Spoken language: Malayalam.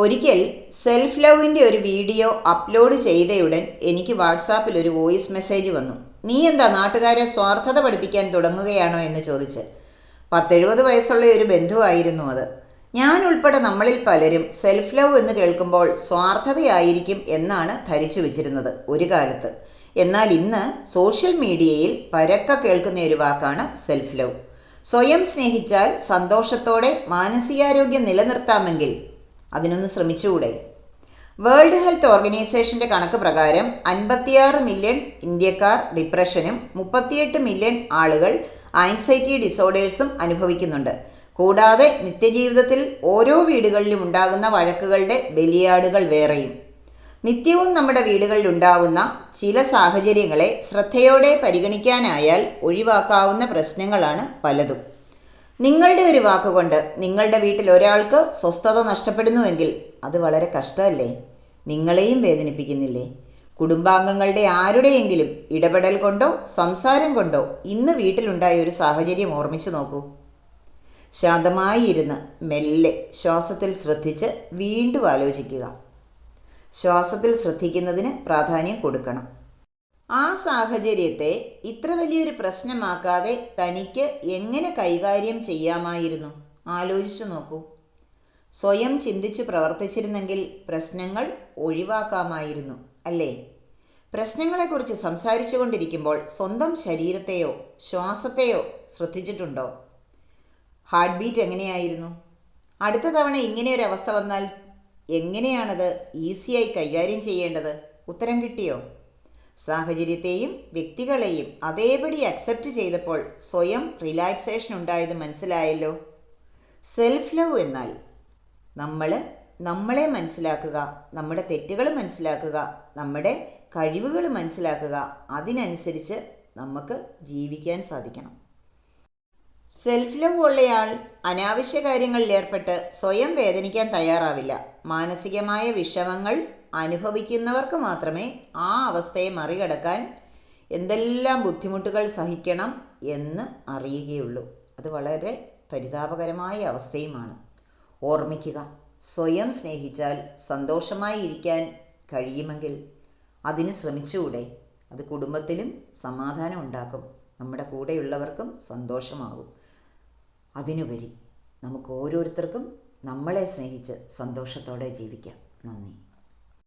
ഒരിക്കൽ സെൽഫ് ലവിൻ്റെ ഒരു വീഡിയോ അപ്ലോഡ് ചെയ്തയുടൻ എനിക്ക് വാട്സാപ്പിൽ ഒരു വോയിസ് മെസ്സേജ് വന്നു. നീ എന്താ നാട്ടുകാരെ സ്വാർത്ഥത പഠിപ്പിക്കാൻ തുടങ്ങുകയാണോ എന്ന് ചോദിച്ച്. 70 വയസ്സുള്ള ഒരു ബന്ധുവായിരുന്നു അത്. ഞാൻ ഉൾപ്പെടെ നമ്മളിൽ പലരും സെൽഫ് ലവ് എന്ന് കേൾക്കുമ്പോൾ സ്വാർത്ഥതയായിരിക്കും എന്നാണ് ധരിച്ചു വെച്ചിരുന്നത് ഒരു കാലത്ത്. എന്നാൽ ഇന്ന് സോഷ്യൽ മീഡിയയിൽ പരക്കെ കേൾക്കുന്ന ഒരു വാക്കാണ് സെൽഫ് ലവ്. സ്വയം സ്നേഹിച്ചാൽ സന്തോഷത്തോടെ മാനസികാരോഗ്യം നിലനിർത്താമെങ്കിൽ അതിനൊന്ന് ശ്രമിച്ചുകൂടെ? വേൾഡ് ഹെൽത്ത് ഓർഗനൈസേഷൻ്റെ കണക്ക് പ്രകാരം 56 മില്യൺ ഇന്ത്യക്കാർ ഡിപ്രഷനും 38 മില്യൺ ആളുകൾ ആൻസൈറ്റി ഡിസോർഡേഴ്സും അനുഭവിക്കുന്നുണ്ട്. കൂടാതെ നിത്യജീവിതത്തിൽ ഓരോ വീടുകളിലും ഉണ്ടാകുന്ന വഴക്കുകളുടെ ബലിയാടുകൾ വേറെയും. നിത്യവും നമ്മുടെ വീടുകളിൽ ഉണ്ടാവുന്ന ചില സാഹചര്യങ്ങളെ ശ്രദ്ധയോടെ പരിഗണിക്കാനായാൽ ഒഴിവാക്കാവുന്ന പ്രശ്നങ്ങളാണ് പലതും. നിങ്ങളുടെ ഒരു വാക്കുകൊണ്ട് നിങ്ങളുടെ വീട്ടിൽ ഒരാൾക്ക് സ്വസ്ഥത നഷ്ടപ്പെടുന്നുവെങ്കിൽ അത് വളരെ കഷ്ടമല്ലേ? നിങ്ങളെയും വേദനിപ്പിക്കുന്നില്ലേ? കുടുംബാംഗങ്ങളുടെ ആരുടെയെങ്കിലും ഇടപെടൽ കൊണ്ടോ സംസാരം കൊണ്ടോ ഇന്ന് വീട്ടിലുണ്ടായ ഒരു സാഹചര്യം ഓർമ്മിച്ചു നോക്കൂ. ശാന്തമായി ഇരുന്ന് മെല്ലെ ശ്വാസത്തിൽ ശ്രദ്ധിച്ച് വീണ്ടും ആലോചിക്കുക. ശ്വാസത്തിൽ ശ്രദ്ധിക്കുന്നതിന് പ്രാധാന്യം കൊടുക്കണം. ആ സാഹചര്യത്തെ ഇത്ര വലിയൊരു പ്രശ്നമാക്കാതെ തനിക്ക് എങ്ങനെ കൈകാര്യം ചെയ്യാമായിരുന്നു? ആലോചിച്ചു നോക്കൂ. സ്വയം ചിന്തിച്ചു പ്രവർത്തിച്ചിരുന്നെങ്കിൽ പ്രശ്നങ്ങൾ ഒഴിവാക്കാമായിരുന്നു, അല്ലേ? പ്രശ്നങ്ങളെക്കുറിച്ച് സംസാരിച്ചു കൊണ്ടിരിക്കുമ്പോൾ സ്വന്തം ശരീരത്തെയോ ശ്വാസത്തെയോ ശ്രദ്ധിച്ചിട്ടുണ്ടോ? ഹാർട്ട് ബീറ്റ് എങ്ങനെയായിരുന്നു? അടുത്ത തവണ ഇങ്ങനെയൊരവസ്ഥ വന്നാൽ എങ്ങനെയാണത് ഈസിയായി കൈകാര്യം ചെയ്യേണ്ടത്? ഉത്തരം കിട്ടിയോ? സാഹചര്യത്തെയും വ്യക്തികളെയും അതേപടി അക്സെപ്റ്റ് ചെയ്തപ്പോൾ സ്വയം റിലാക്സേഷൻ ഉണ്ടായത് മനസ്സിലായല്ലോ. സെൽഫ് ലവ് എന്നാൽ നമ്മളെ മനസ്സിലാക്കുക, നമ്മുടെ തെറ്റുകൾ മനസ്സിലാക്കുക, നമ്മുടെ കഴിവുകൾ മനസ്സിലാക്കുക, അതിനനുസരിച്ച് നമുക്ക് ജീവിക്കാൻ സാധിക്കണം. സെൽഫ് ലവ് ഉള്ളയാൾ അനാവശ്യ കാര്യങ്ങളിൽ ഏർപ്പെട്ട് സ്വയം വേദനിക്കാൻ തയ്യാറാവില്ല. മാനസികമായ വിഷമങ്ങൾ അനുഭവിക്കുന്നവർക്ക് മാത്രമേ ആ അവസ്ഥയെ മറികടക്കാൻ എന്തെല്ലാം ബുദ്ധിമുട്ടുകൾ സഹിക്കണം എന്ന് അറിയുകയുള്ളൂ. അത് വളരെ പരിതാപകരമായ അവസ്ഥയുമാണ്. ഓർമ്മിക്കുക, സ്വയം സ്നേഹിച്ചാൽ സന്തോഷമായി ഇരിക്കാൻ കഴിയുമെങ്കിൽ അതിന് ശ്രമിച്ചുകൂടെ? അത് കുടുംബത്തിലും സമാധാനം ഉണ്ടാക്കും, നമ്മുടെ കൂടെയുള്ളവർക്കും സന്തോഷമാകും. അതിനുപരി നമുക്ക് ഓരോരുത്തർക്കും നമ്മളെ സ്നേഹിച്ച് സന്തോഷത്തോടെ ജീവിക്കാം. നന്ദി.